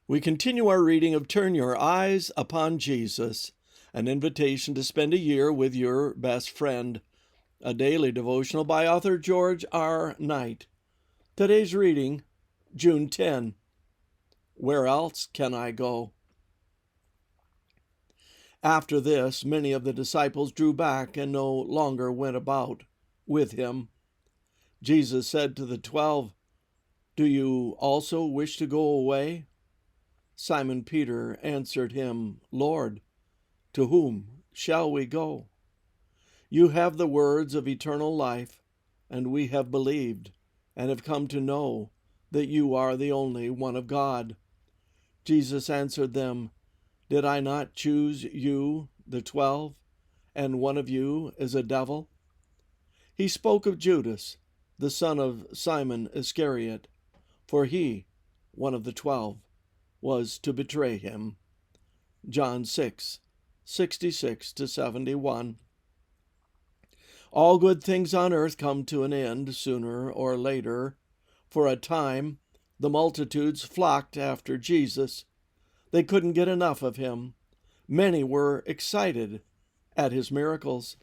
We continue our reading of Turn Your Eyes Upon Jesus, an invitation to spend a year with your best friend, a daily devotional by author George R. Knight. Today's reading, June 10. Where else can I go? After this, many of the disciples drew back and no longer went about with him. Jesus said to the 12, "Do you also wish to go away?" Simon Peter answered him, "Lord, to whom shall we go? You have the words of eternal life, and we have believed and have come to know that you are the only one of God." Jesus answered them, "Did I not choose you, the 12, and one of you is a devil?" He spoke of Judas, the son of Simon Iscariot, for he, one of the 12, was to betray him. John 6:66-71. All good things on earth come to an end sooner or later. For a time, the multitudes flocked after Jesus. They couldn't get enough of him. Many were excited at his miracles.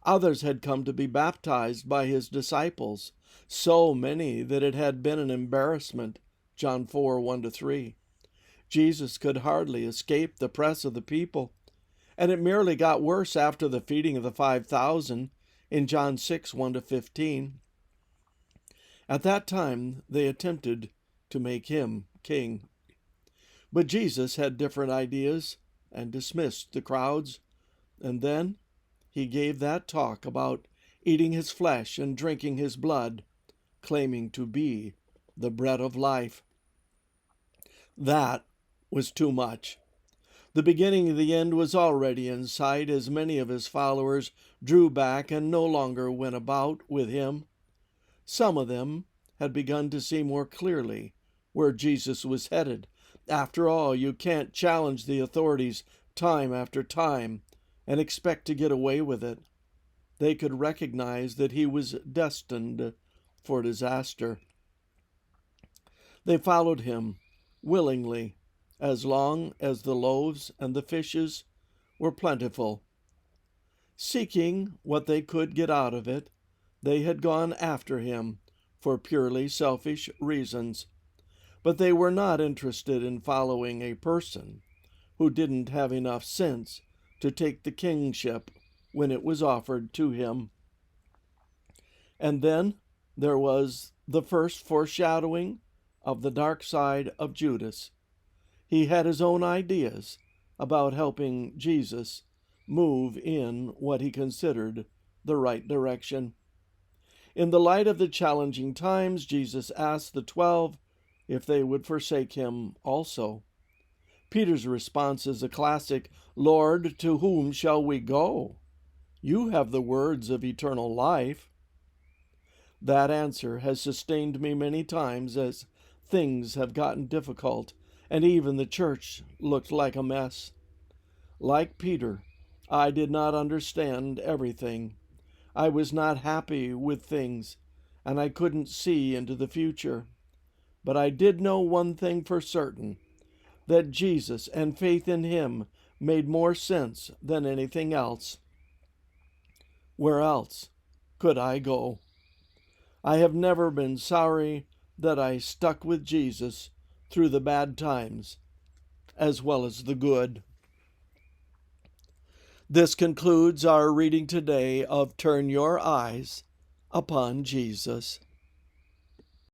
Others had come to be baptized by his disciples, so many that it had been an embarrassment. John 4:1-3. Jesus could hardly escape the press of the people, and it merely got worse after the feeding of the 5,000 in John 6:1-15. At that time, they attempted to make him king. But Jesus had different ideas and dismissed the crowds, and then he gave that talk about eating his flesh and drinking his blood, claiming to be the bread of life. That was too much. The beginning of the end was already in sight, as many of his followers drew back and no longer went about with him. Some of them had begun to see more clearly where Jesus was headed. After all, you can't challenge the authorities time after time and expect to get away with it. They could recognize that he was destined for disaster. They followed him willingly, as long as the loaves and the fishes were plentiful. Seeking what they could get out of it, they had gone after him for purely selfish reasons. But they were not interested in following a person who didn't have enough sense to take the kingship when it was offered to him. And then there was the first foreshadowing of the dark side of Judas. He had his own ideas about helping Jesus move in what he considered the right direction. In the light of the challenging times, Jesus asked the 12 if they would forsake him also. Peter's response is a classic, "Lord, to whom shall we go? You have the words of eternal life." That answer has sustained me many times as things have gotten difficult and even the church looked like a mess. Like Peter, I did not understand everything. I was not happy with things, and I couldn't see into the future. But I did know one thing for certain, that Jesus and faith in him made more sense than anything else. Where else could I go? I have never been sorry that I stuck with Jesus through the bad times as well as the good. This concludes our reading today of Turn Your Eyes Upon Jesus.